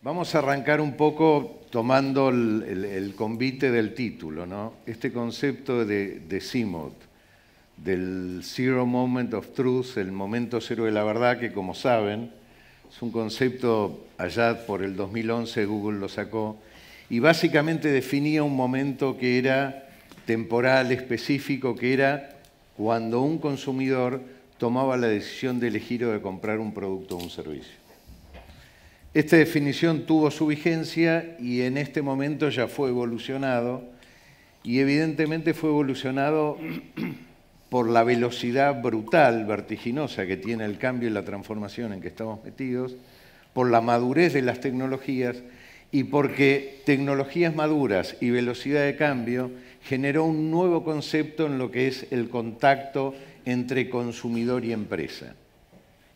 Vamos a arrancar un poco tomando el convite del título, ¿no? Este concepto de CMOT, del Zero Moment of Truth, el momento cero de la verdad, que como saben, es un concepto, allá por el 2011 Google lo sacó, y básicamente definía un momento que era temporal, específico, que era cuando un consumidor tomaba la decisión de elegir o de comprar un producto o un servicio. Esta definición tuvo su vigencia y en este momento ya fue evolucionado, y evidentemente fue evolucionado por la velocidad brutal, vertiginosa que tiene el cambio y la transformación en que estamos metidos, por la madurez de las tecnologías y porque tecnologías maduras y velocidad de cambio generó un nuevo concepto en lo que es el contacto entre consumidor y empresa,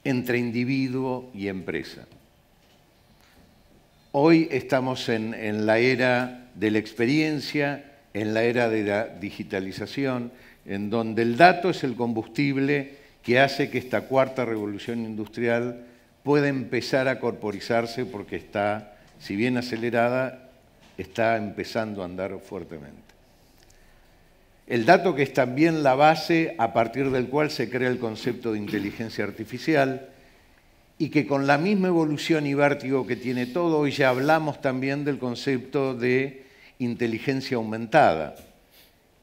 entre individuo y empresa. Hoy estamos en la era de la experiencia, en la era de la digitalización, en donde el dato es el combustible que hace que esta cuarta revolución industrial pueda empezar a corporizarse porque está, si bien acelerada, está empezando a andar fuertemente. El dato que es también la base a partir del cual se crea el concepto de inteligencia artificial y que con la misma evolución y vértigo que tiene todo, hoy ya hablamos también del concepto de inteligencia aumentada,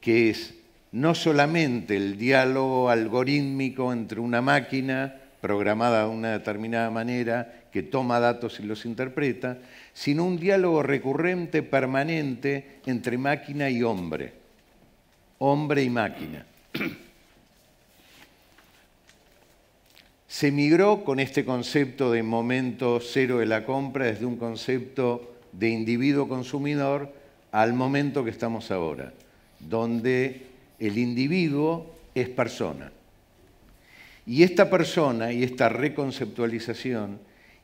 que es no solamente el diálogo algorítmico entre una máquina programada de una determinada manera, que toma datos y los interpreta, sino un diálogo recurrente, permanente, entre máquina y hombre y máquina. Se migró con este concepto de momento cero de la compra desde un concepto de individuo consumidor al momento que estamos ahora, donde el individuo es persona. Y esta persona y esta reconceptualización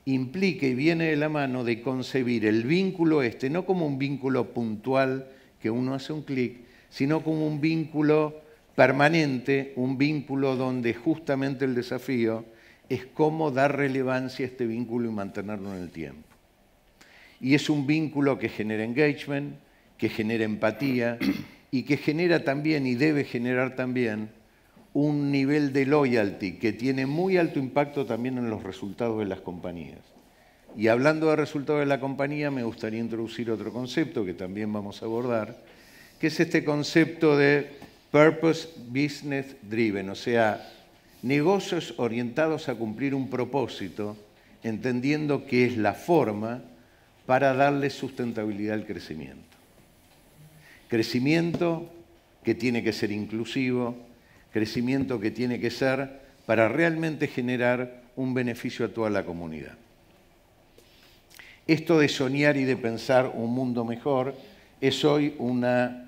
implica y viene de la mano de concebir el vínculo no como un vínculo puntual que uno hace un clic, sino como un vínculo permanente, un vínculo donde justamente el desafío es cómo dar relevancia a este vínculo y mantenerlo en el tiempo. Y es un vínculo que genera engagement, que genera empatía y que genera también y debe generar también un nivel de loyalty que tiene muy alto impacto también en los resultados de las compañías. Y hablando de resultados de la compañía, me gustaría introducir otro concepto que también vamos a abordar, que es este concepto de Purpose Business Driven, o sea, negocios orientados a cumplir un propósito, entendiendo que es la forma para darle sustentabilidad al crecimiento. Crecimiento que tiene que ser inclusivo, crecimiento que tiene que ser para realmente generar un beneficio a toda la comunidad. Esto de soñar y de pensar un mundo mejor es hoy una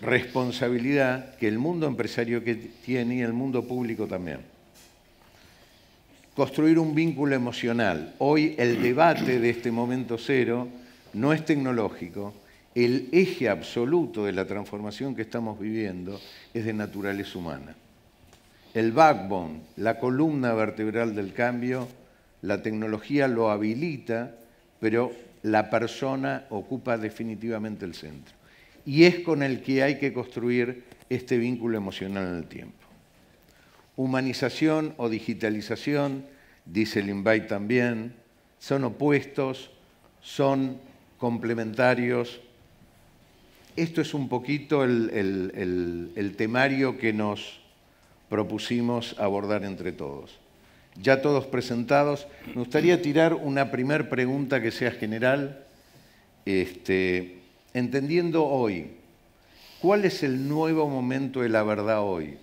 responsabilidad que el mundo empresario que tiene y el mundo público también. Construir un vínculo emocional. Hoy el debate de este momento cero no es tecnológico. El eje absoluto de la transformación que estamos viviendo es de naturaleza humana. El backbone, la columna vertebral del cambio, la tecnología lo habilita, pero la persona ocupa definitivamente el centro. Y es con el que hay que construir este vínculo emocional en el tiempo. Humanización o digitalización, dice el Invite también, son opuestos, son complementarios. Esto es un poquito el temario que nos propusimos abordar entre todos. Ya todos presentados, me gustaría tirar una primera pregunta que sea general, entendiendo hoy, ¿cuál es el nuevo momento de la verdad hoy?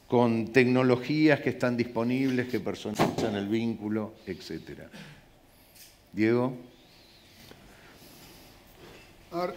Con tecnologías que están disponibles, que personalizan el vínculo, etc. Diego. A ver,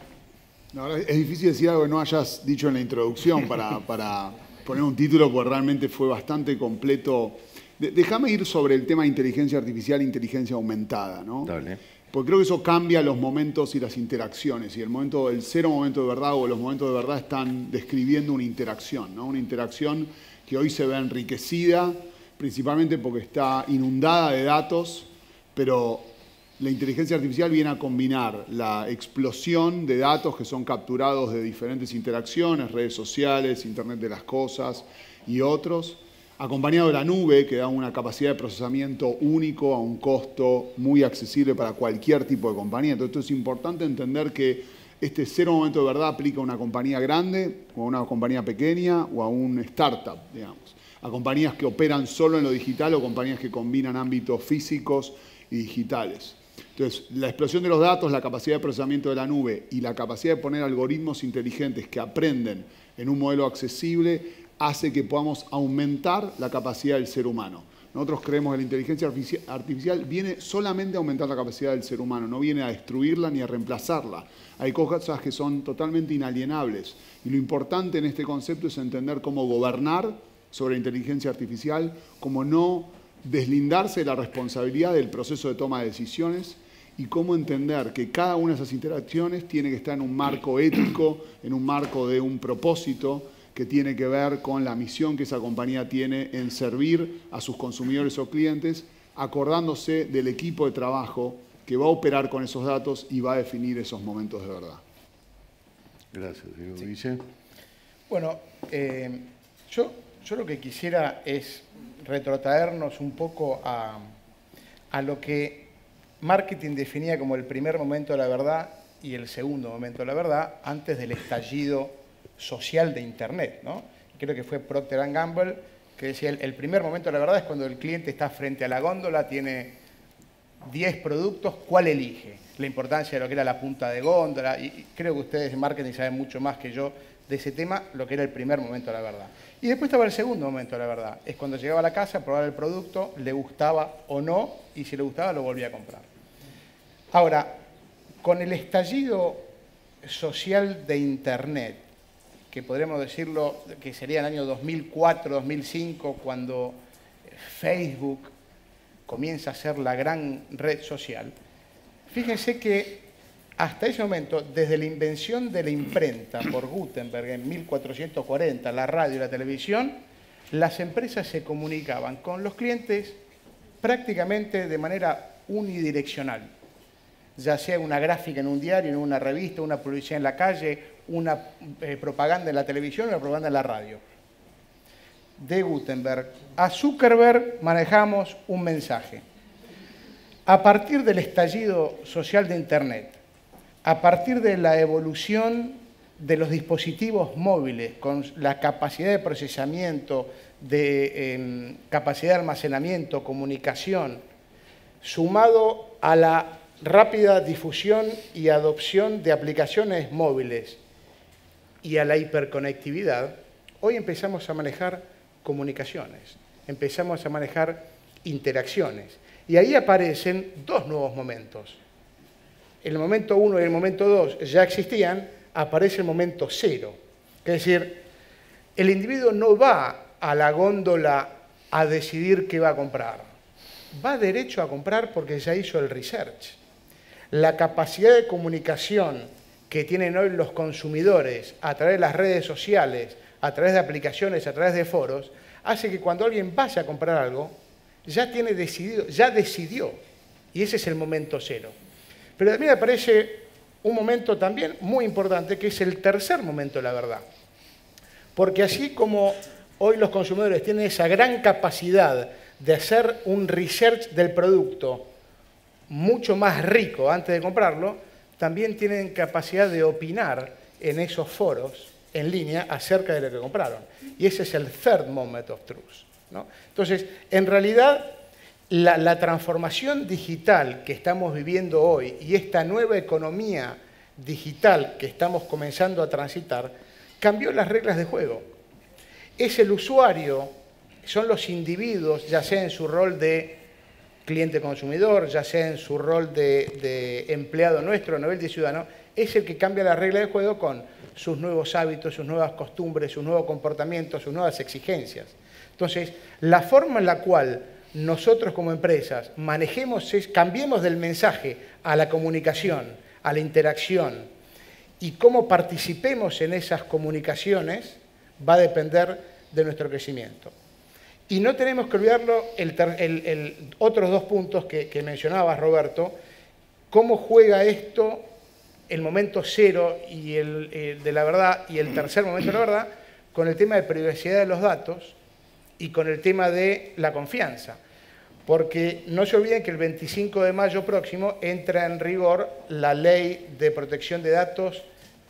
la verdad es difícil decir algo que no hayas dicho en la introducción para poner un título, porque realmente fue bastante completo. Déjame ir sobre el tema de inteligencia artificial e inteligencia aumentada, ¿no? Dale. Porque creo que eso cambia los momentos y las interacciones. Y el cero momento de verdad o los momentos de verdad están describiendo una interacción, ¿no? Una interacción que hoy se ve enriquecida, principalmente porque está inundada de datos, pero La inteligencia artificial viene a combinar la explosión de datos que son capturados de diferentes interacciones, redes sociales, Internet de las cosas y otros, acompañado de la nube, que da una capacidad de procesamiento único a un costo muy accesible para cualquier tipo de compañía. Entonces es importante entender que este cero momento de verdad aplica a una compañía grande, o a una compañía pequeña, o a un startup, digamos. A compañías que operan solo en lo digital o compañías que combinan ámbitos físicos y digitales. Entonces, la explosión de los datos, la capacidad de procesamiento de la nube y la capacidad de poner algoritmos inteligentes que aprenden en un modelo accesible hace que podamos aumentar la capacidad del ser humano. Nosotros creemos que la inteligencia artificial viene solamente a aumentar la capacidad del ser humano, no viene a destruirla ni a reemplazarla. Hay cosas que son totalmente inalienables. Y lo importante en este concepto es entender cómo gobernar sobre la inteligencia artificial, cómo no deslindarse de la responsabilidad del proceso de toma de decisiones y cómo entender que cada una de esas interacciones tiene que estar en un marco ético, en un marco de un propósito que tiene que ver con la misión que esa compañía tiene en servir a sus consumidores o clientes, acordándose del equipo de trabajo que va a operar con esos datos y va a definir esos momentos de verdad. Gracias, Diego. Guille. Bueno, yo lo que quisiera es retrotraernos un poco a lo que marketing definía como el primer momento de la verdad y el segundo momento de la verdad antes del estallido social de Internet, ¿no? Creo que fue Procter & Gamble que decía el primer momento de la verdad es cuando el cliente está frente a la góndola, tiene 10 productos, ¿cuál elige? La importancia de lo que era la punta de góndola, y creo que ustedes en marketing saben mucho más que yo de ese tema, lo que era el primer momento de la verdad. Y después estaba el segundo momento de la verdad, es cuando llegaba a la casa, probaba el producto, le gustaba o no, y si le gustaba lo volvía a comprar. Ahora, con el estallido social de Internet, que podremos decirlo que sería el año 2004, 2005, cuando Facebook comienza a ser la gran red social, fíjense que hasta ese momento, desde la invención de la imprenta por Gutenberg en 1440, la radio y la televisión, las empresas se comunicaban con los clientes prácticamente de manera unidireccional, ya sea una gráfica en un diario, en una revista, una publicidad en la calle, una propaganda en la televisión, una propaganda en la radio. De Gutenberg a Zuckerberg manejamos un mensaje. A partir del estallido social de Internet, a partir de la evolución de los dispositivos móviles con la capacidad de procesamiento, de capacidad de almacenamiento, comunicación, sumado a la rápida difusión y adopción de aplicaciones móviles y a la hiperconectividad, hoy empezamos a manejar comunicaciones, empezamos a manejar interacciones. Y ahí aparecen dos nuevos momentos. El momento 1 y el momento 2 ya existían, aparece el momento 0. Es decir, el individuo no va a la góndola a decidir qué va a comprar. Va derecho a comprar porque ya hizo el research. La capacidad de comunicación que tienen hoy los consumidores a través de las redes sociales, a través de aplicaciones, a través de foros, hace que cuando alguien vaya a comprar algo, ya tiene decidido, ya decidió. Y ese es el momento 0. Pero también aparece un momento también muy importante, que es el tercer momento de la verdad. Porque así como hoy los consumidores tienen esa gran capacidad de hacer un research del producto mucho más rico antes de comprarlo, también tienen capacidad de opinar en esos foros en línea acerca de lo que compraron. Y ese es el third moment of truth, ¿no? Entonces, en realidad, la transformación digital que estamos viviendo hoy y esta nueva economía digital que estamos comenzando a transitar, cambió las reglas de juego. Es el usuario, son los individuos, ya sea en su rol de cliente consumidor, ya sea en su rol de empleado nuestro a nivel de ciudadano, es el que cambia la regla de juego con sus nuevos hábitos, sus nuevas costumbres, sus nuevos comportamientos, sus nuevas exigencias. Entonces, la forma en la cual nosotros como empresas manejemos, cambiemos del mensaje a la comunicación, a la interacción, y cómo participemos en esas comunicaciones va a depender de nuestro crecimiento. Y no tenemos que olvidarlo, otros dos puntos que mencionabas, Roberto, ¿cómo juega esto el momento cero y el de la verdad y el tercer momento de la verdad con el tema de privacidad de los datos y con el tema de la confianza? Porque no se olviden que el 25 de mayo próximo entra en rigor la Ley de Protección de Datos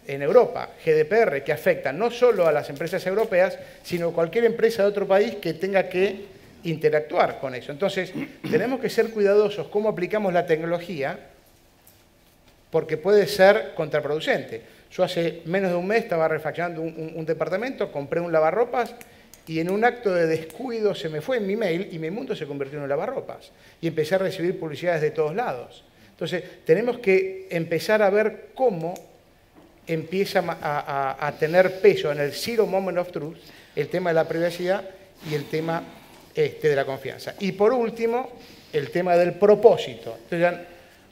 en Europa, GDPR, que afecta no solo a las empresas europeas, sino a cualquier empresa de otro país que tenga que interactuar con eso. Entonces, tenemos que ser cuidadosos cómo aplicamos la tecnología, porque puede ser contraproducente. Yo hace menos de un mes estaba refaccionando un departamento, compré un lavarropas y en un acto de descuido se me fue en mi mail y mi mundo se convirtió en un lavarropas. Y empecé a recibir publicidades de todos lados. Entonces, tenemos que empezar a ver cómo empieza a tener peso en el Zero Moment of Truth el tema de la privacidad y el tema de la confianza. Y por último, el tema del propósito. Entonces,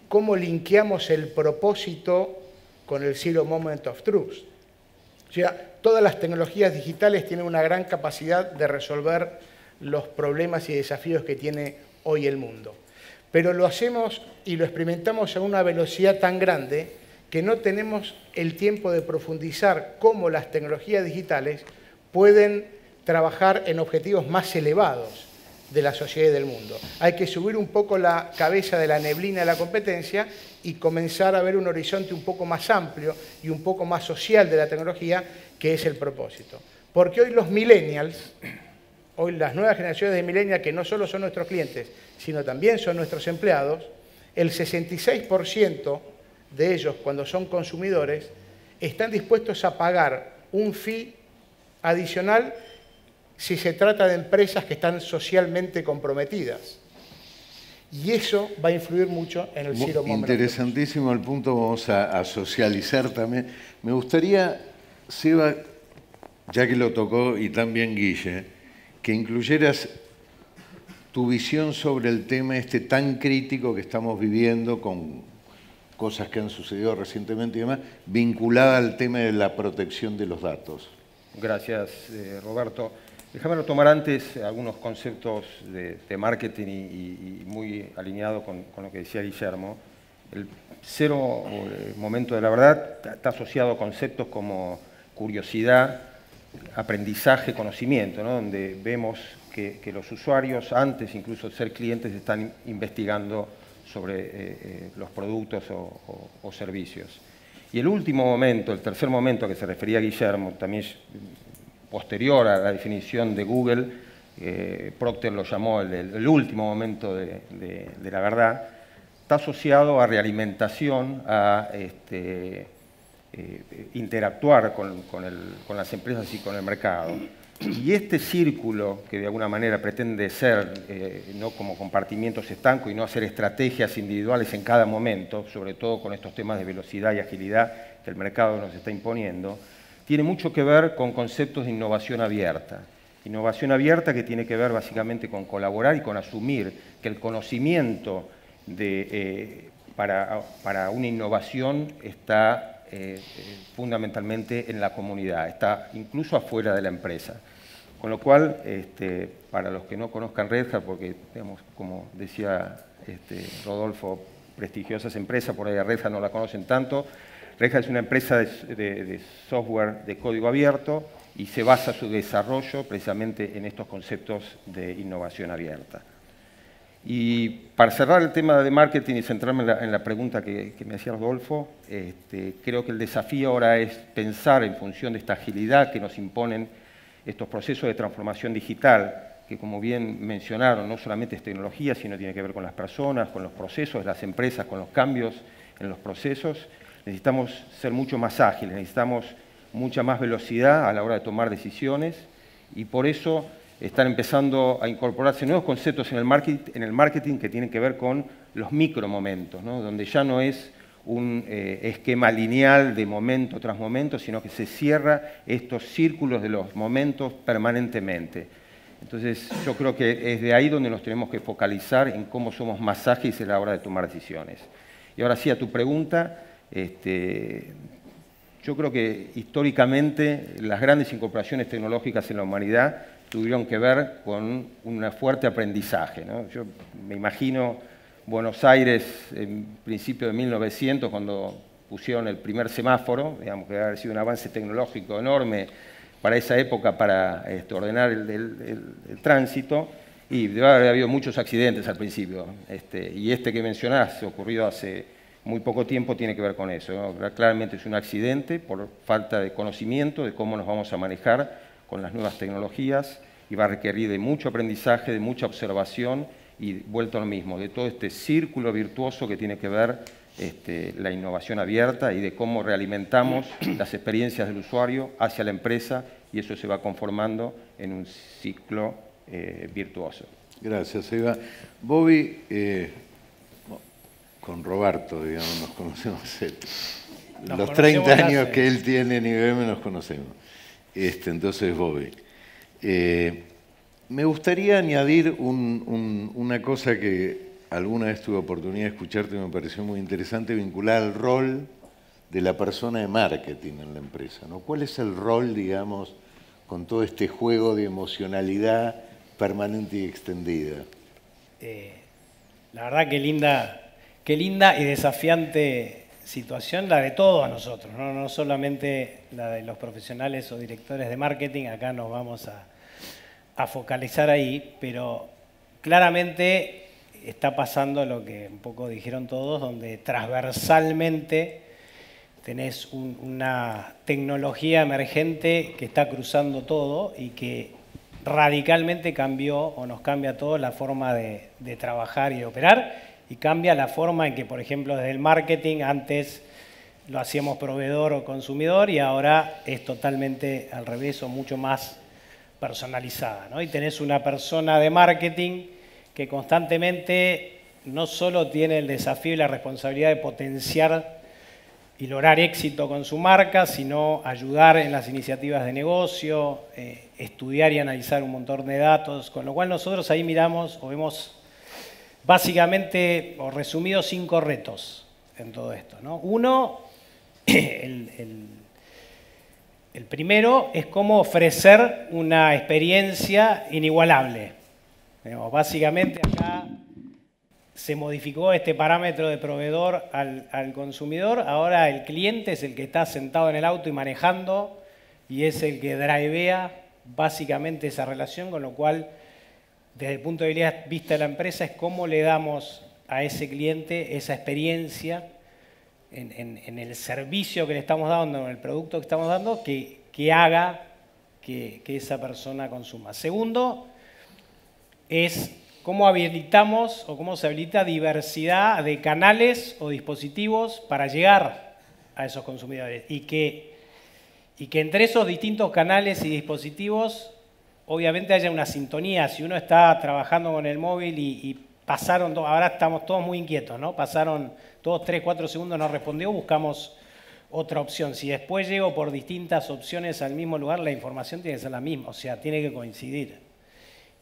¿cómo linkeamos el propósito con el Zero Moment of Truth? O sea, todas las tecnologías digitales tienen una gran capacidad de resolver los problemas y desafíos que tiene hoy el mundo. Pero lo hacemos y lo experimentamos a una velocidad tan grande que no tenemos el tiempo de profundizar cómo las tecnologías digitales pueden trabajar en objetivos más elevados de la sociedad y del mundo. Hay que subir un poco la cabeza de la neblina de la competencia y comenzar a ver un horizonte un poco más amplio y un poco más social de la tecnología, que es el propósito. Porque hoy los millennials, hoy las nuevas generaciones de millennials, que no solo son nuestros clientes, sino también son nuestros empleados, el 66% de ellos, cuando son consumidores, están dispuestos a pagar un fee adicional si se trata de empresas que están socialmente comprometidas. Y eso va a influir mucho en el Zero Moment. Interesantísimo el punto, vamos a socializar también. Me gustaría, Seba, ya que lo tocó y también Guille, que incluyeras tu visión sobre el tema tan crítico que estamos viviendo con cosas que han sucedido recientemente y demás, vinculada al tema de la protección de los datos. Gracias, Roberto. Déjame retomar antes algunos conceptos de marketing y muy alineado con lo que decía Guillermo. El cero momento de la verdad está asociado a conceptos como curiosidad, aprendizaje, conocimiento, ¿no? Donde vemos que los usuarios, antes incluso de ser clientes, están investigando sobre los productos o servicios. Y el último momento, el tercer momento a que se refería Guillermo, también posterior a la definición de Google, Procter lo llamó el último momento de la verdad, está asociado a realimentación, a interactuar con las empresas y con el mercado. Y este círculo, que de alguna manera pretende ser no como compartimientos estancos y no hacer estrategias individuales en cada momento, sobre todo con estos temas de velocidad y agilidad que el mercado nos está imponiendo, tiene mucho que ver con conceptos de innovación abierta. Innovación abierta que tiene que ver básicamente con colaborar y con asumir que el conocimiento para una innovación está fundamentalmente en la comunidad, está incluso afuera de la empresa. Con lo cual, para los que no conozcan Red Hat, porque digamos, como decía Rodolfo, prestigiosas empresas, por ahí a Red Hat no la conocen tanto. Red Hat es una empresa de software de código abierto y se basa su desarrollo precisamente en estos conceptos de innovación abierta. Y para cerrar el tema de marketing y centrarme en la pregunta que me hacía Rodolfo, creo que el desafío ahora es pensar en función de esta agilidad que nos imponen estos procesos de transformación digital, que como bien mencionaron, no solamente es tecnología, sino tiene que ver con las personas, con los procesos, las empresas, con los cambios en los procesos. Necesitamos ser mucho más ágiles, necesitamos mucha más velocidad a la hora de tomar decisiones y por eso están empezando a incorporarse nuevos conceptos en el marketing que tienen que ver con los micromomentos, ¿no? Donde ya no es un esquema lineal de momento tras momento, sino que se cierra estos círculos de los momentos permanentemente. Entonces, yo creo que es de ahí donde nos tenemos que focalizar en cómo somos más ágiles a la hora de tomar decisiones. Y ahora sí, a tu pregunta, yo creo que históricamente las grandes incorporaciones tecnológicas en la humanidad tuvieron que ver con un fuerte aprendizaje, ¿no? Yo me imagino Buenos Aires en principio de 1900, cuando pusieron el primer semáforo, digamos que ha sido un avance tecnológico enorme para esa época, para ordenar el tránsito, y debe haber habido muchos accidentes al principio. Y este que mencionás, ocurrido hace muy poco tiempo, tiene que ver con eso, ¿no? Claramente es un accidente por falta de conocimiento de cómo nos vamos a manejar con las nuevas tecnologías, y va a requerir de mucho aprendizaje, de mucha observación, y vuelto a lo mismo, de todo este círculo virtuoso que tiene que ver la innovación abierta y de cómo realimentamos las experiencias del usuario hacia la empresa, y eso se va conformando en un ciclo virtuoso. Gracias, Eva. Bobby, con Roberto, digamos, nos conocemos los 30 años que él tiene en IBM nos conocemos. Entonces, Bobby. Me gustaría añadir una cosa que alguna vez tuve oportunidad de escucharte y me pareció muy interesante, vincular al rol de la persona de marketing en la empresa, ¿no? ¿Cuál es el rol, digamos, con todo este juego de emocionalidad permanente y extendida? La verdad qué linda y desafiante situación la de todos nosotros, ¿no? No solamente la de los profesionales o directores de marketing, acá nos vamos a focalizar ahí, pero claramente está pasando lo que un poco dijeron todos, donde transversalmente tenés una tecnología emergente que está cruzando todo y que radicalmente cambió o nos cambia a todos la forma de trabajar y de operar, y cambia la forma en que, por ejemplo, desde el marketing antes lo hacíamos proveedor o consumidor y ahora es totalmente al revés o mucho más personalizada, ¿no? Y tenés una persona de marketing que constantemente no solo tiene el desafío y la responsabilidad de potenciar y lograr éxito con su marca, sino ayudar en las iniciativas de negocio, estudiar y analizar un montón de datos, con lo cual nosotros ahí miramos o vemos básicamente, o resumido, 5 retos en todo esto, ¿no? Uno, el primero es cómo ofrecer una experiencia inigualable. Básicamente acá se modificó este parámetro de proveedor al consumidor, ahora el cliente es el que está sentado en el auto y manejando y es el que drivea básicamente esa relación, con lo cual desde el punto de vista de la empresa es cómo le damos a ese cliente esa experiencia en el servicio que le estamos dando, en el producto que estamos dando, que haga que esa persona consuma. Segundo, es cómo habilitamos o cómo se habilita diversidad de canales o dispositivos para llegar a esos consumidores y que entre esos distintos canales y dispositivos obviamente haya una sintonía. Si uno está trabajando con el móvil y pasaron, ahora estamos todos muy inquietos, ¿no? Pasaron 2, 3, 4 segundos, no respondió, buscamos otra opción. Si después llego por distintas opciones al mismo lugar, la información tiene que ser la misma, o sea, tiene que coincidir.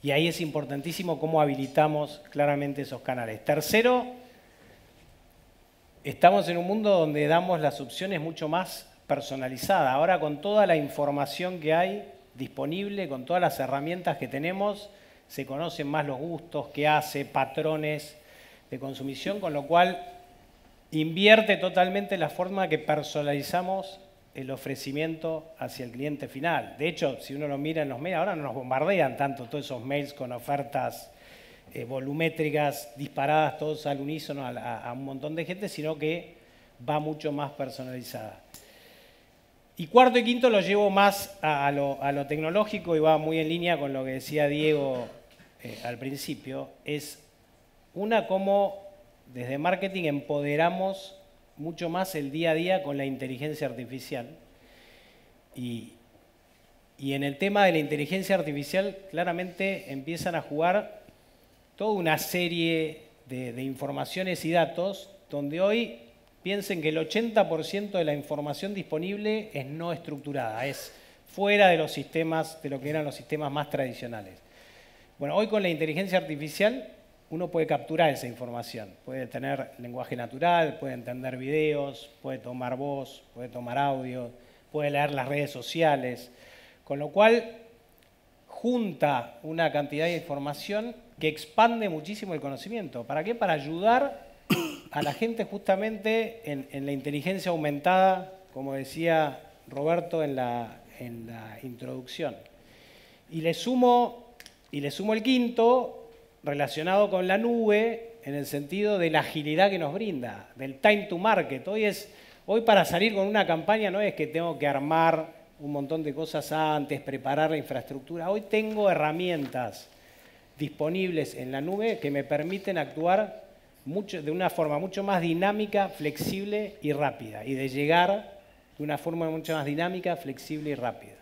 Y ahí es importantísimo cómo habilitamos claramente esos canales. Tercero, estamos en un mundo donde damos las opciones mucho más personalizadas. Ahora con toda la información que hay disponible, con todas las herramientas que tenemos, se conocen más los gustos, qué hace, patrones de consumición, con lo cual invierte totalmente la forma que personalizamos el ofrecimiento hacia el cliente final. De hecho, si uno lo mira en los mails, ahora no nos bombardean tanto todos esos mails con ofertas volumétricas disparadas todos al unísono a un montón de gente, sino que va mucho más personalizada. Y cuarto y quinto lo llevo más a lo tecnológico y va muy en línea con lo que decía Diego al principio, es cómo desde marketing empoderamos mucho más el día a día con la inteligencia artificial. Y en el tema de la inteligencia artificial claramente empiezan a jugar toda una serie de informaciones y datos donde hoy piensen que el 80% de la información disponible es no estructurada, es fuera de los sistemas, de lo que eran los sistemas más tradicionales. Bueno, hoy con la inteligencia artificial uno puede capturar esa información, puede tener lenguaje natural, puede entender videos, puede tomar voz, puede tomar audio, puede leer las redes sociales, con lo cual junta una cantidad de información que expande muchísimo el conocimiento. ¿Para qué? Para ayudar a la gente justamente en la inteligencia aumentada, como decía Roberto en la introducción. Y le sumo el quinto, relacionado con la nube, en el sentido de la agilidad que nos brinda, del time to market. Hoy para salir con una campaña no es que tengo que armar un montón de cosas antes, preparar la infraestructura. Hoy tengo herramientas disponibles en la nube que me permiten actuar de una forma mucho más dinámica, flexible y rápida, y de llegar de una forma mucho más dinámica, flexible y rápida.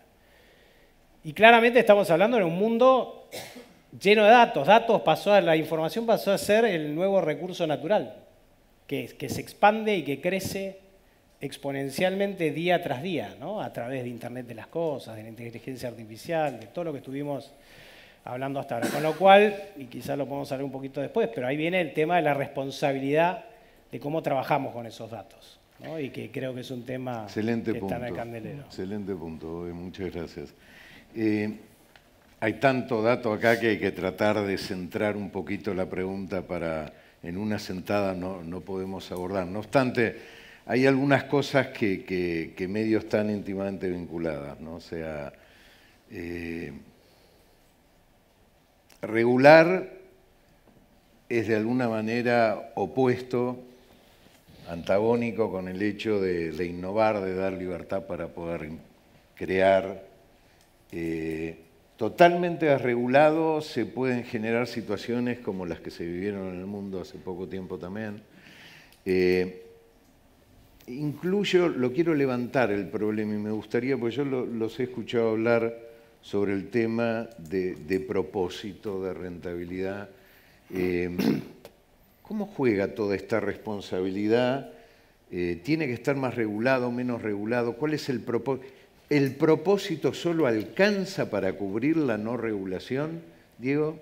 Y claramente estamos hablando en un mundo lleno de datos. La información pasó a ser el nuevo recurso natural, que se expande y que crece exponencialmente día tras día, ¿no? A través de Internet de las cosas, de la inteligencia artificial, de todo lo que estuvimos hablando hasta ahora. Con lo cual, y quizás lo podemos hablar un poquito después, pero ahí viene el tema de la responsabilidad de cómo trabajamos con esos datos, ¿no? Y que creo que es un tema que está en el candelero. Excelente punto, muchas gracias. Hay tanto dato acá que hay que tratar de centrar un poquito la pregunta para en una sentada no podemos abordar. No obstante, hay algunas cosas que medio están íntimamente vinculadas, ¿no? O sea, regular es de alguna manera opuesto, antagónico con el hecho de innovar, de dar libertad para poder crear. Totalmente desregulado se pueden generar situaciones como las que se vivieron en el mundo hace poco tiempo también. Lo quiero levantar el problema y me gustaría, porque yo los he escuchado hablar sobre el tema de propósito, de rentabilidad. ¿Cómo juega toda esta responsabilidad? ¿Tiene que estar más regulado, menos regulado? ¿Cuál es el propósito? ¿El propósito solo alcanza para cubrir la no regulación, Diego?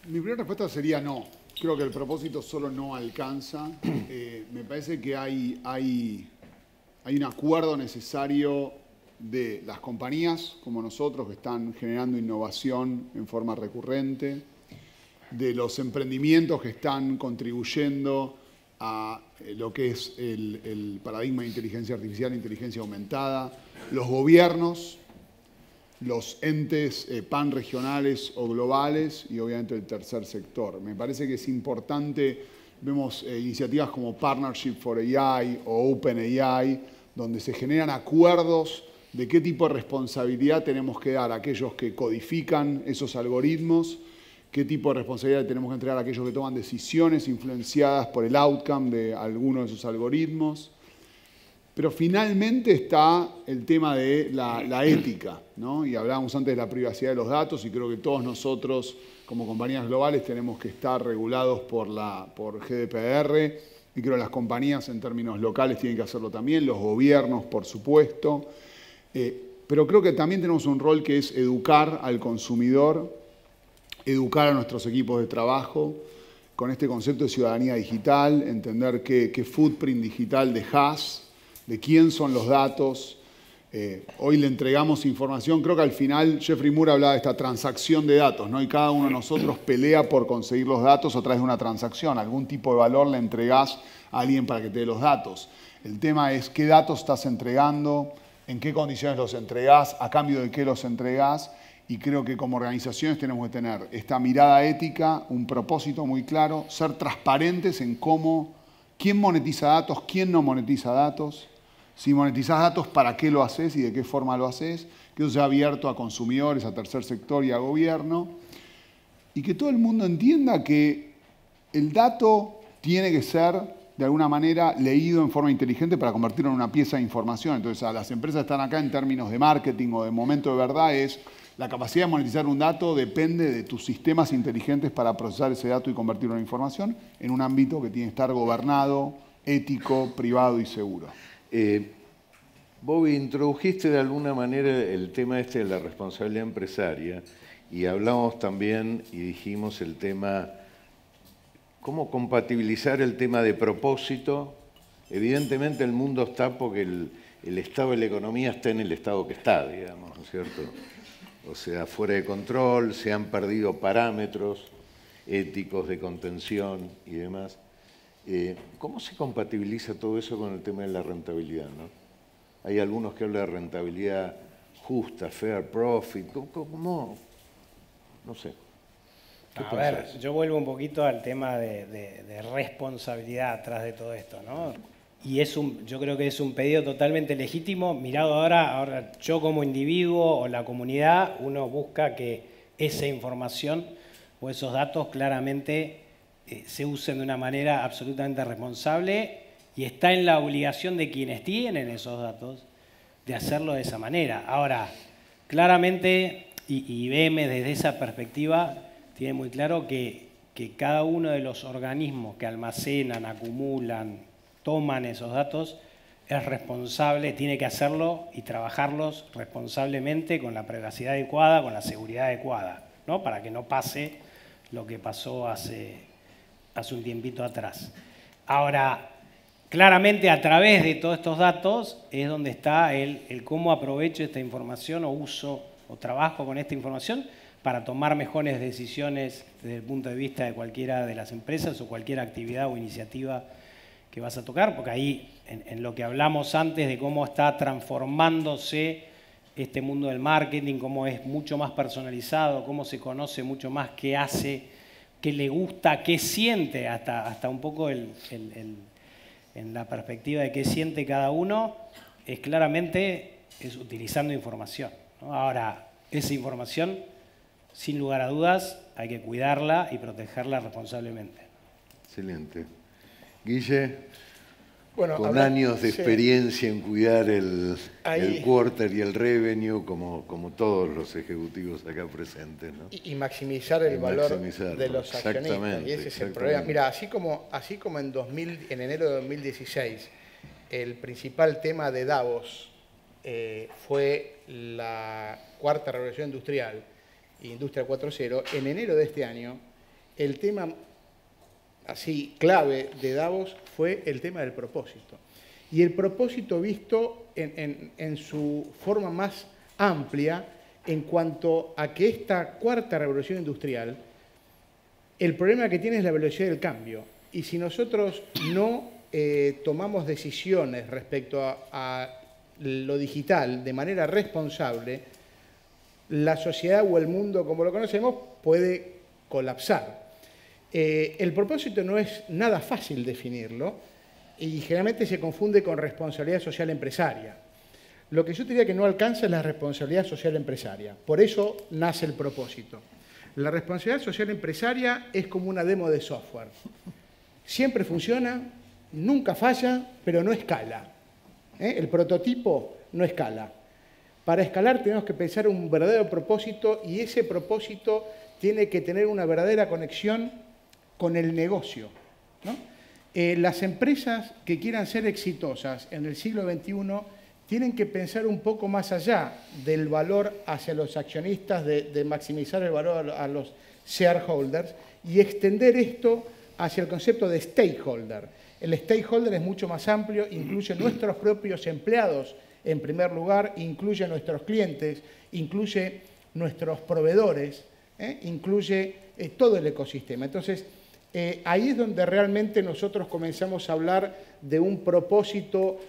Mi primera respuesta sería no. Creo que el propósito solo no alcanza. Me parece que hay un acuerdo necesario de las compañías como nosotros que están generando innovación en forma recurrente, de los emprendimientos que están contribuyendo a lo que es el paradigma de inteligencia artificial, inteligencia aumentada, los gobiernos, los entes panregionales o globales y obviamente el tercer sector. Me parece que es importante, vemos iniciativas como Partnership for AI o OpenAI, donde se generan acuerdos de qué tipo de responsabilidad tenemos que dar a aquellos que codifican esos algoritmos, qué tipo de responsabilidad tenemos que entregar a aquellos que toman decisiones influenciadas por el outcome de alguno de esos algoritmos. Pero finalmente está el tema de la ética, ¿no? Y hablábamos antes de la privacidad de los datos y creo que todos nosotros como compañías globales tenemos que estar regulados por GDPR y creo que las compañías en términos locales tienen que hacerlo también, los gobiernos por supuesto. Pero creo que también tenemos un rol que es educar al consumidor, educar a nuestros equipos de trabajo con este concepto de ciudadanía digital, entender qué footprint digital dejás, de quién son los datos. Hoy le entregamos información, creo que al final Jeffrey Moore hablaba de esta transacción de datos, ¿no? Y cada uno de nosotros pelea por conseguir los datos a través de una transacción. Algún tipo de valor le entregás a alguien para que te dé los datos. El tema es qué datos estás entregando, en qué condiciones los entregás, a cambio de qué los entregás. Y creo que como organizaciones tenemos que tener esta mirada ética, un propósito muy claro, ser transparentes en quién monetiza datos, quién no monetiza datos. Si monetizás datos, ¿para qué lo haces y de qué forma lo haces? Que eso sea abierto a consumidores, a tercer sector y a gobierno. Y que todo el mundo entienda que el dato tiene que ser, de alguna manera, leído en forma inteligente para convertirlo en una pieza de información. Entonces, a las empresas que están acá en términos de marketing o de momento de verdad es la capacidad de monetizar un dato depende de tus sistemas inteligentes para procesar ese dato y convertirlo en información en un ámbito que tiene que estar gobernado, ético, privado y seguro. Bobby, introdujiste de alguna manera el tema de la responsabilidad empresaria y hablamos también y dijimos el tema, cómo compatibilizar el tema de propósito. Evidentemente el mundo está porque el estado de la economía está en el estado que está, digamos, ¿no es cierto? o sea, fuera de control, se han perdido parámetros éticos de contención y demás. ¿Cómo se compatibiliza todo eso con el tema de la rentabilidad, ¿no? Hay algunos que hablan de rentabilidad justa, fair profit, ¿cómo? No sé. A ver, yo vuelvo un poquito al tema de responsabilidad atrás de todo esto, ¿no? Y yo creo que es un pedido totalmente legítimo. Mirado ahora yo como individuo o la comunidad, uno busca que esa información o esos datos claramente se usen de una manera absolutamente responsable y está en la obligación de quienes tienen esos datos de hacerlo de esa manera. Ahora, claramente, y IBM desde esa perspectiva tiene muy claro que cada uno de los organismos que almacenan, acumulan, toman esos datos es responsable, tiene que hacerlo y trabajarlos responsablemente con la privacidad adecuada, con la seguridad adecuada, ¿no? Para que no pase lo que pasó hace un tiempito atrás. Ahora, claramente a través de todos estos datos es donde está el cómo aprovecho esta información o uso o trabajo con esta información para tomar mejores decisiones desde el punto de vista de cualquiera de las empresas o cualquier actividad o iniciativa que vas a tocar, porque ahí en lo que hablamos antes de cómo está transformándose este mundo del marketing, cómo es mucho más personalizado, cómo se conoce mucho más qué hace, qué le gusta, qué siente, hasta un poco en la perspectiva de qué siente cada uno, es claramente utilizando información, ¿no? Ahora, esa información, sin lugar a dudas, hay que cuidarla y protegerla responsablemente. Excelente. Guille, bueno, con años de experiencia en cuidar el quarter y el revenue, como todos los ejecutivos acá presentes, ¿no? Y maximizar el valor de los accionistas. Y ese es el problema. Mira, así como en enero de 2016, el principal tema de Davos fue la cuarta revolución industrial, Industria 4.0, en enero de este año, el tema así clave de Davos fue el tema del propósito. Y el propósito visto en su forma más amplia en cuanto a que esta cuarta revolución industrial, el problema que tiene es la velocidad del cambio. Y si nosotros no tomamos decisiones respecto a lo digital de manera responsable, la sociedad o el mundo como lo conocemos puede colapsar. El propósito no es nada fácil definirlo y generalmente se confunde con responsabilidad social empresaria. Lo que yo diría que no alcanza es la responsabilidad social empresaria. Por eso nace el propósito. La responsabilidad social empresaria es como una demo de software. Siempre funciona, nunca falla, pero no escala. El prototipo no escala. Para escalar tenemos que pensar un verdadero propósito y ese propósito tiene que tener una verdadera conexión con el negocio, ¿no? Las empresas que quieran ser exitosas en el siglo XXI tienen que pensar un poco más allá del valor hacia los accionistas, de maximizar el valor a los shareholders y extender esto hacia el concepto de stakeholder. El stakeholder es mucho más amplio, incluye nuestros propios empleados en primer lugar, incluye nuestros clientes, incluye nuestros proveedores, incluye todo el ecosistema. Entonces, ahí es donde realmente nosotros comenzamos a hablar de un propósito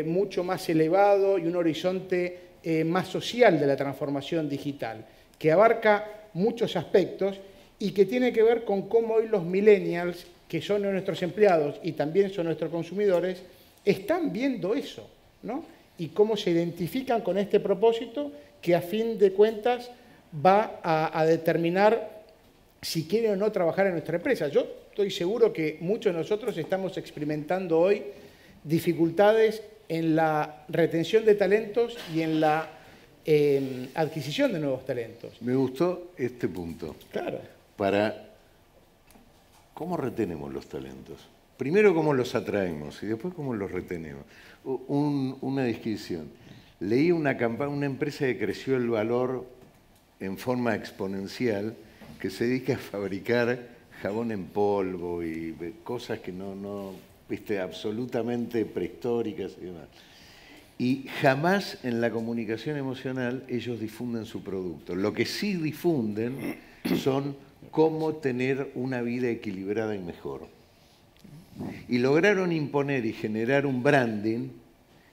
mucho más elevado y un horizonte más social de la transformación digital, que abarca muchos aspectos y que tiene que ver con cómo hoy los millennials, que son nuestros empleados y también son nuestros consumidores, están viendo eso, ¿no? Y cómo se identifican con este propósito que a fin de cuentas va a determinar si quieren o no trabajar en nuestra empresa. Yo estoy seguro que muchos de nosotros estamos experimentando hoy dificultades en la retención de talentos y en la adquisición de nuevos talentos. Me gustó este punto. Claro. ¿Cómo retenemos los talentos? Primero, cómo los atraemos y después cómo los retenemos. Una descripción. Leí una empresa que creció el valor en forma exponencial, que se dedica a fabricar jabón en polvo y cosas que no viste, absolutamente prehistóricas y demás. Y jamás en la comunicación emocional ellos difunden su producto. Lo que sí difunden son cómo tener una vida equilibrada y mejor. Y lograron imponer y generar un branding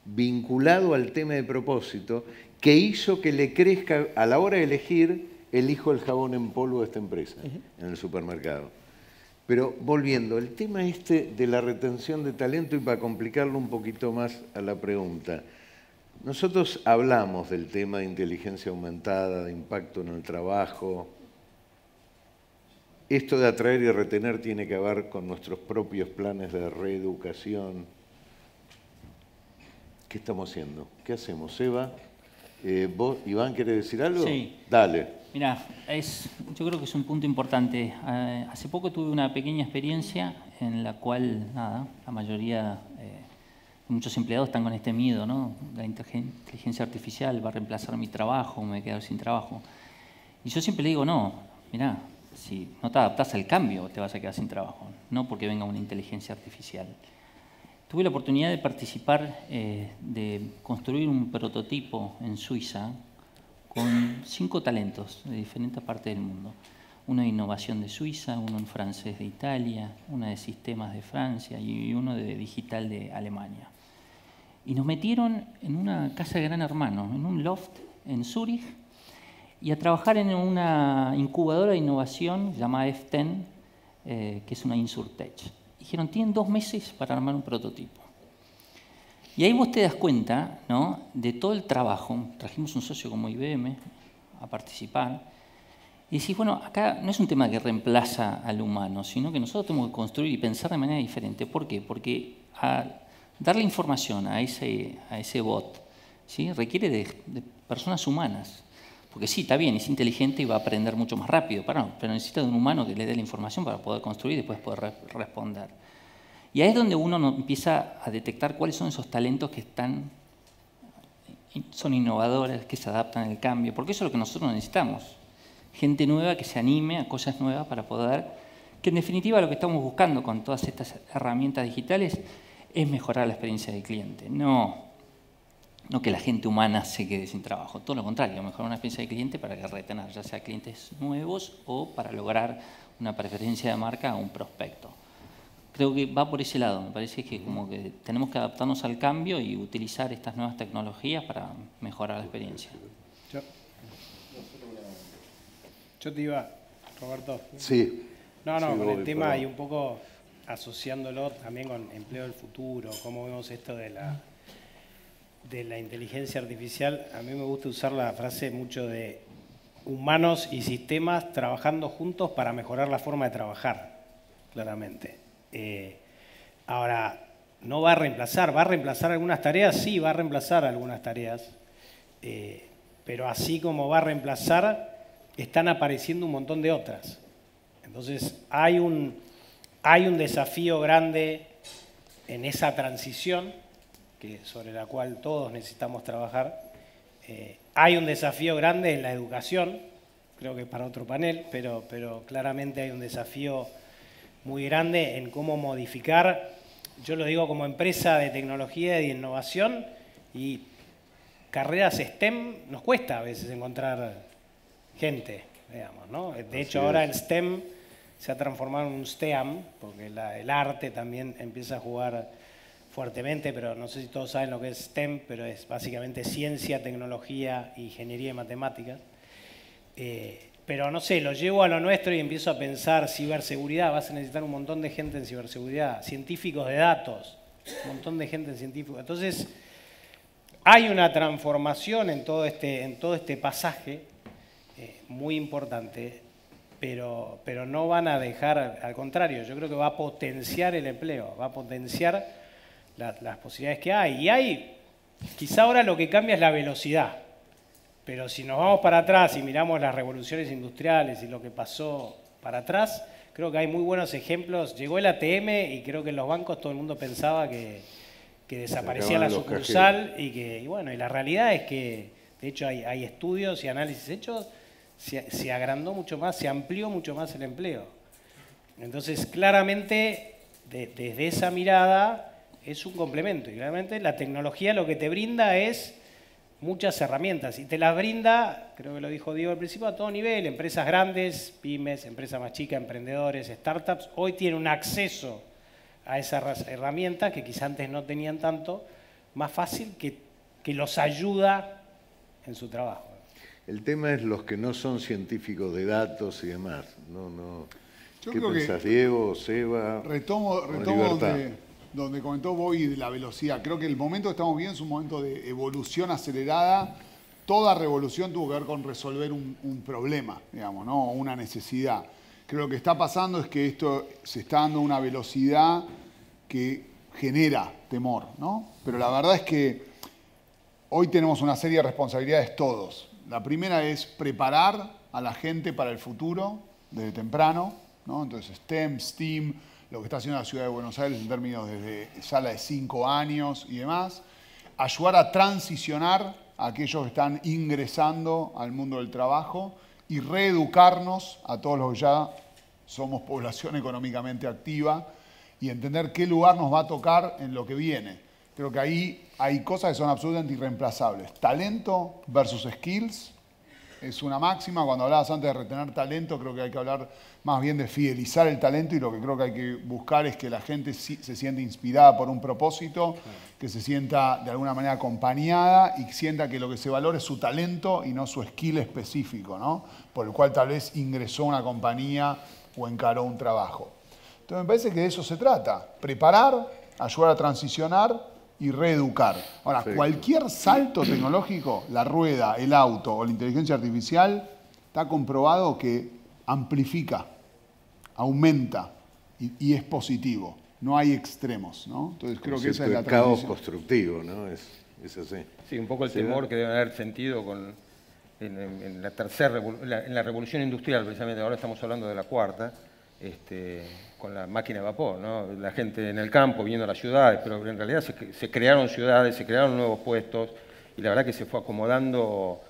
vinculado al tema de propósito que hizo que le crezca, a la hora de elegir, elijo el jabón en polvo de esta empresa en el supermercado. Pero volviendo, el tema este de la retención de talento, y para complicarlo un poquito más a la pregunta, nosotros hablamos del tema de inteligencia aumentada, de impacto en el trabajo. Esto de atraer y retener tiene que ver con nuestros propios planes de reeducación. ¿Qué estamos haciendo? ¿Qué hacemos, Eva? ¿Vos, Iván, querés decir algo? Sí. Dale. Mirá, yo creo que es un punto importante. Hace poco tuve una pequeña experiencia en la cual, nada, la mayoría, muchos empleados están con este miedo, ¿no? La inteligencia artificial va a reemplazar mi trabajo, me voy a quedar sin trabajo. Y yo siempre le digo, no, mirá, si no te adaptás al cambio te vas a quedar sin trabajo, no porque venga una inteligencia artificial. Tuve la oportunidad de participar, de construir un prototipo en Suiza con 5 talentos de diferentes partes del mundo. Uno de innovación de Suiza, uno en francés de Italia, uno de sistemas de Francia y uno de digital de Alemania. Y nos metieron en una casa de Gran Hermano, en un loft en Zúrich, y a trabajar en una incubadora de innovación llamada F10, que es una Insurtech. Dijeron, tienen 2 meses para armar un prototipo. Y ahí vos te das cuenta, ¿no?, de todo el trabajo. Trajimos un socio como IBM a participar. Y decís, bueno, acá no es un tema que reemplaza al humano, sino que nosotros tenemos que construir y pensar de manera diferente. ¿Por qué? Porque darle información a ese bot, ¿sí?, requiere de personas humanas. Porque sí, está bien, es inteligente y va a aprender mucho más rápido, pero necesita de un humano que le dé la información para poder construir y después poder responder. Y ahí es donde uno empieza a detectar cuáles son esos talentos que son innovadores, que se adaptan al cambio, porque eso es lo que nosotros necesitamos. Gente nueva que se anime a cosas nuevas para poder, que en definitiva lo que estamos buscando con todas estas herramientas digitales es mejorar la experiencia del cliente, no que la gente humana se quede sin trabajo, todo lo contrario, mejorar una experiencia del cliente para que retener, ya sea clientes nuevos o para lograr una preferencia de marca a un prospecto. Creo que va por ese lado, me parece que como que tenemos que adaptarnos al cambio y utilizar estas nuevas tecnologías para mejorar la experiencia. Yo te iba, Roberto. Sí. No, sí, con el tema perdón. y un poco asociándolo también con empleo del futuro, cómo vemos esto de la inteligencia artificial. A mí me gusta usar la frase mucho de humanos y sistemas trabajando juntos para mejorar la forma de trabajar, claramente. Ahora, no va a reemplazar algunas tareas, sí, va a reemplazar algunas tareas, pero así como va a reemplazar, están apareciendo un montón de otras. Entonces, hay un desafío grande en esa transición, sobre la cual todos necesitamos trabajar. Hay un desafío grande en la educación, creo que para otro panel, pero claramente hay un desafío muy grande en cómo modificar, yo lo digo como empresa de tecnología y de innovación, y carreras STEM nos cuesta a veces encontrar gente, digamos, ¿no? De hecho, ahora el STEM se ha transformado en un STEAM, porque el arte también empieza a jugar fuertemente, pero no sé si todos saben lo que es STEM, pero es básicamente ciencia, tecnología, ingeniería y matemáticas. Pero no sé, lo llevo a lo nuestro y empiezo a pensar ciberseguridad, vas a necesitar un montón de gente en ciberseguridad, científicos de datos, un montón de gente en científicos. Entonces, hay una transformación en todo este pasaje muy importante, pero no van a dejar, al contrario, yo creo que va a potenciar el empleo, va a potenciar las posibilidades que hay. Quizá ahora lo que cambia es la velocidad. Pero si nos vamos para atrás y miramos las revoluciones industriales y lo que pasó para atrás, creo que hay muy buenos ejemplos. Llegó el ATM y creo que en los bancos todo el mundo pensaba que desaparecía la sucursal y la realidad es que, de hecho, hay estudios y análisis hechos, se agrandó mucho más, se amplió mucho más el empleo. Entonces, claramente, desde esa mirada, es un complemento. Y realmente la tecnología lo que te brinda es muchas herramientas. Y te las brinda, creo que lo dijo Diego al principio, a todo nivel. Empresas grandes, pymes, empresas más chicas, emprendedores, startups, hoy tienen un acceso a esas herramientas que quizás antes no tenían tanto, más fácil, que los ayuda en su trabajo. El tema es los que no son científicos de datos y demás. Yo ¿Qué creo pensás, Diego, Seba? Retomo donde comentó Bobby de la velocidad. Creo que el momento que estamos viviendo es un momento de evolución acelerada. Toda revolución tuvo que ver con resolver un problema, digamos, ¿no? Una necesidad. Creo que lo que está pasando es que esto se está dando a una velocidad que genera temor, ¿no? Pero la verdad es que hoy tenemos una serie de responsabilidades todos. La primera es preparar a la gente para el futuro desde temprano, ¿no? Entonces STEM, STEAM, lo que está haciendo la Ciudad de Buenos Aires en términos de sala de 5 años y demás. Ayudar a transicionar a aquellos que están ingresando al mundo del trabajo y reeducarnos a todos los que ya somos población económicamente activa y entender qué lugar nos va a tocar en lo que viene. Creo que ahí hay cosas que son absolutamente irreemplazables. Talento versus skills es una máxima. Cuando hablabas antes de retener talento, creo que hay que hablar más bien de fidelizar el talento, y lo que creo que hay que buscar es que la gente se sienta inspirada por un propósito, que se sienta de alguna manera acompañada y sienta que lo que se valora es su talento y no su skill específico, ¿no? Por el cual tal vez ingresó a una compañía o encaró un trabajo. Entonces me parece que de eso se trata, preparar, ayudar a transicionar y reeducar. Ahora, cualquier salto tecnológico, la rueda, el auto o la inteligencia artificial, está comprobado que amplifica, aumenta y es positivo. No hay extremos, ¿no? Entonces creo que esa es la caos transición. constructivo, ¿no? Es así. Sí, un poco el temor que deben haber sentido en la revolución industrial, precisamente ahora estamos hablando de la cuarta, con la máquina de vapor, ¿no? La gente en el campo viendo las ciudades, pero en realidad se crearon ciudades, se crearon nuevos puestos, y la verdad que se fue acomodando,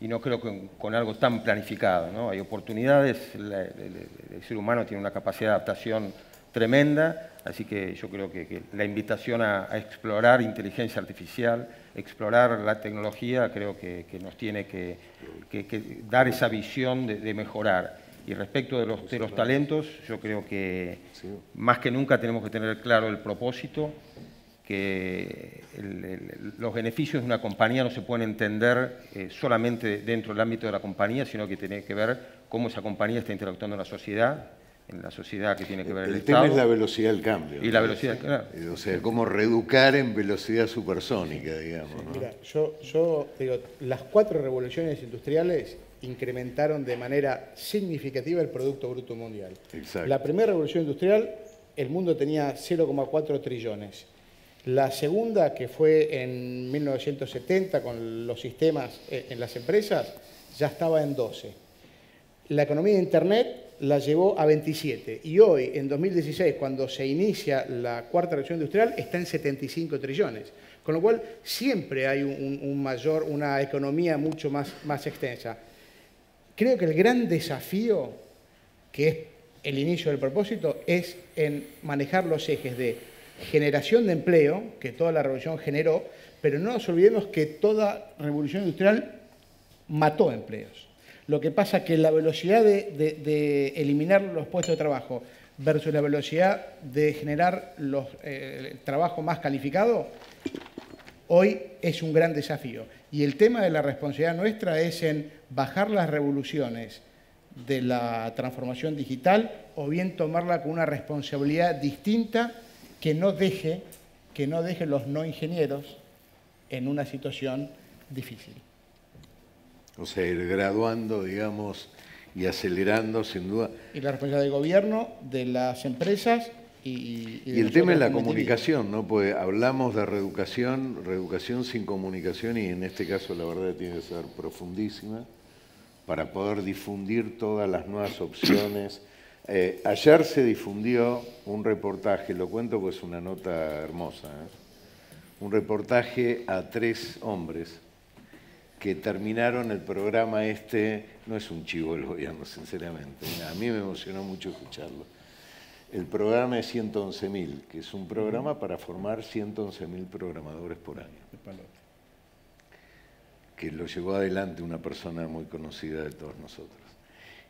y no creo que con algo tan planificado, ¿no? Hay oportunidades, el ser humano tiene una capacidad de adaptación tremenda, así que yo creo que la invitación a explorar inteligencia artificial, explorar la tecnología, creo que nos tiene que dar esa visión de mejorar. Y respecto de los talentos, yo creo que más que nunca tenemos que tener claro el propósito, que los beneficios de una compañía no se pueden entender solamente dentro del ámbito de la compañía, sino que tiene que ver cómo esa compañía está interactuando en la sociedad que tiene que ver el Estado. El tema es la velocidad del cambio. Y la velocidad, claro. O sea, cómo reeducar en velocidad supersónica, digamos, ¿no? Mira, yo digo, las 4 revoluciones industriales incrementaron de manera significativa el Producto Bruto Mundial. Exacto. La primera revolución industrial, el mundo tenía 0,4 trillones. La segunda, que fue en 1970 con los sistemas en las empresas, ya estaba en 12. La economía de Internet la llevó a 27. Y hoy, en 2016, cuando se inicia la cuarta revolución industrial, está en 75 trillones. Con lo cual, siempre hay una economía mucho más extensa. Creo que el gran desafío, que es el inicio del propósito, es en manejar los ejes de generación de empleo, que toda la revolución generó, pero no nos olvidemos que toda revolución industrial mató empleos. Lo que pasa es que la velocidad de eliminar los puestos de trabajo versus la velocidad de generar el trabajo más calificado, hoy es un gran desafío. Y el tema de la responsabilidad nuestra es en bajar las revoluciones de la transformación digital o bien tomarla con una responsabilidad distinta que no deje los no ingenieros en una situación difícil. O sea, ir graduando, digamos, y acelerando, sin duda. Y la responsabilidad del gobierno, de las empresas y el tema es la comunicación, ¿no? Pues hablamos de reeducación sin comunicación, y en este caso la verdad tiene que ser profundísima para poder difundir todas las nuevas opciones. Ayer se difundió un reportaje, lo cuento porque es una nota hermosa, un reportaje a 3 hombres que terminaron el programa no es un chivo del gobierno, sinceramente, a mí me emocionó mucho escucharlo. el programa es 111.000, que es un programa para formar 111.000 programadores por año, que lo llevó adelante una persona muy conocida de todos nosotros.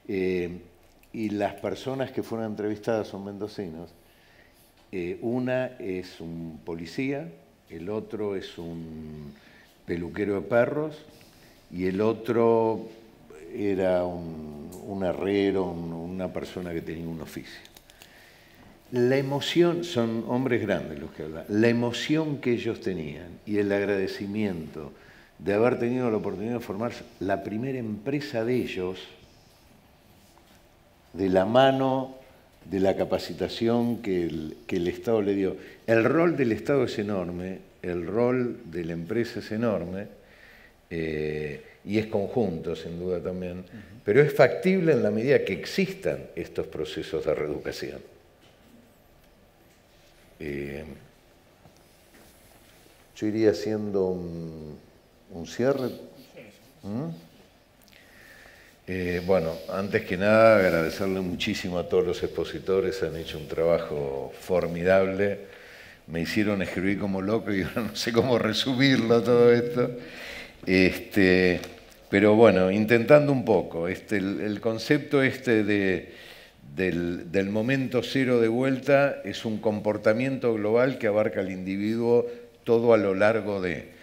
Y las personas que fueron entrevistadas son mendocinos. Una es un policía, el otro es un peluquero de perros y el otro era un herrero, una persona que tenía un oficio. La emoción, son hombres grandes los que hablan, la emoción que ellos tenían y el agradecimiento de haber tenido la oportunidad de formar la primera empresa de ellos, de la mano de la capacitación que el Estado le dio. El rol del Estado es enorme, el rol de la empresa es enorme, y es conjunto, sin duda también, pero es factible en la medida que existan estos procesos de reeducación. Yo iría haciendo un cierre. Bueno, antes que nada agradecerle muchísimo a todos los expositores, han hecho un trabajo formidable, me hicieron escribir como loco y ahora no sé cómo resumirlo todo esto, pero bueno, intentando un poco, el concepto del momento cero de vuelta es un comportamiento global que abarca al individuo todo a lo largo de...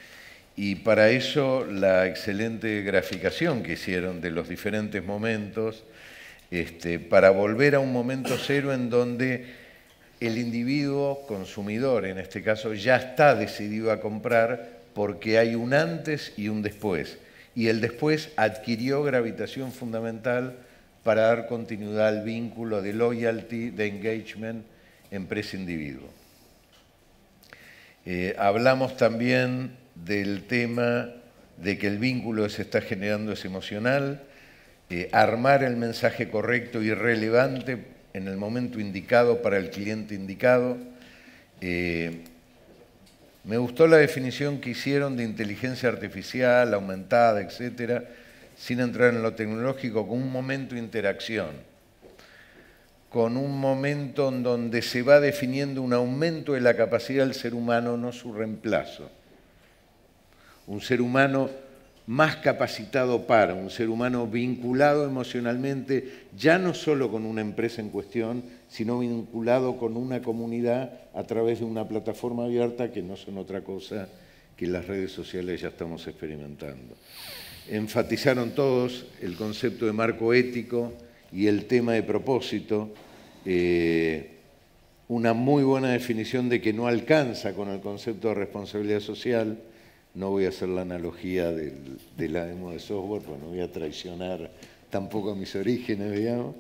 Y para eso la excelente graficación que hicieron de los diferentes momentos, para volver a un momento cero en donde el individuo consumidor, en este caso, ya está decidido a comprar porque hay un antes y un después. Y el después adquirió gravitación fundamental para dar continuidad al vínculo de loyalty, de engagement, empresa-individuo. Hablamos también del tema de que el vínculo que se está generando es emocional, armar el mensaje correcto y relevante en el momento indicado para el cliente indicado. Me gustó la definición que hicieron de inteligencia artificial, aumentada, etcétera, sin entrar en lo tecnológico, con un momento de interacción, con un momento en donde se va definiendo un aumento de la capacidad del ser humano, no su reemplazo. Un ser humano más capacitado para, un ser humano vinculado emocionalmente, ya no solo con una empresa en cuestión, sino vinculado con una comunidad a través de una plataforma abierta que no son otra cosa que las redes sociales ya estamos experimentando. Enfatizaron todos el concepto de marco ético y el tema de propósito, una muy buena definición de que no alcanza con el concepto de responsabilidad social. No voy a hacer la analogía de la demo de software, porque no voy a traicionar tampoco a mis orígenes, digamos.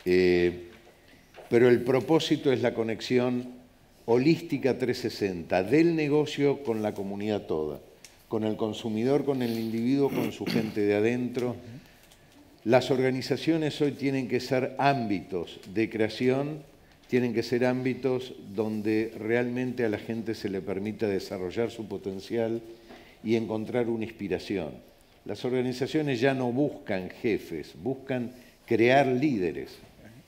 Pero el propósito es la conexión holística 360 del negocio con la comunidad toda, con el consumidor, con el individuo, con su gente de adentro. Las organizaciones hoy tienen que ser ámbitos de creación, tienen que ser ámbitos donde realmente a la gente se le permita desarrollar su potencial y encontrar una inspiración. Las organizaciones ya no buscan jefes, buscan crear líderes.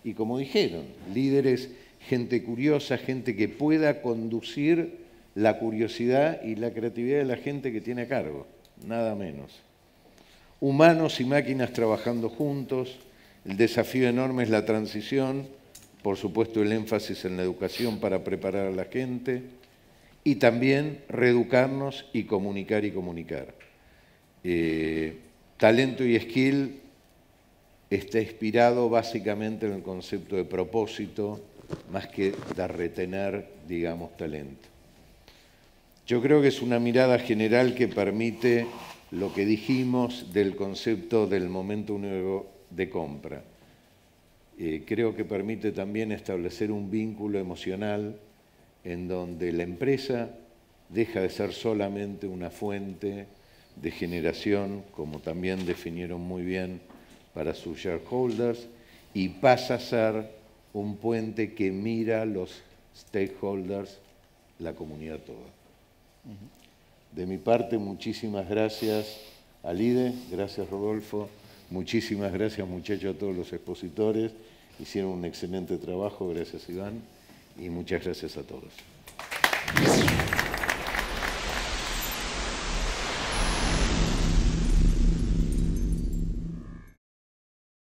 Y como dijeron, líderes, gente curiosa, gente que pueda conducir la curiosidad y la creatividad de la gente que tiene a cargo, nada menos. Humanos y máquinas trabajando juntos, el desafío enorme es la transición, por supuesto el énfasis en la educación para preparar a la gente, y también reeducarnos y comunicar y comunicar. Talento y skill está inspirado básicamente en el concepto de propósito, más que de retener, digamos, talento. Yo creo que es una mirada general que permite lo que dijimos del concepto del momento único de compra. Creo que permite también establecer un vínculo emocional en donde la empresa deja de ser solamente una fuente de generación, como también definieron muy bien para sus shareholders, y pasa a ser un puente que mira a los stakeholders, la comunidad toda. De mi parte, muchísimas gracias a Lide, gracias Rodolfo, muchísimas gracias muchachos a todos los expositores hicieron un excelente trabajo, gracias Iván, y muchas gracias a todos.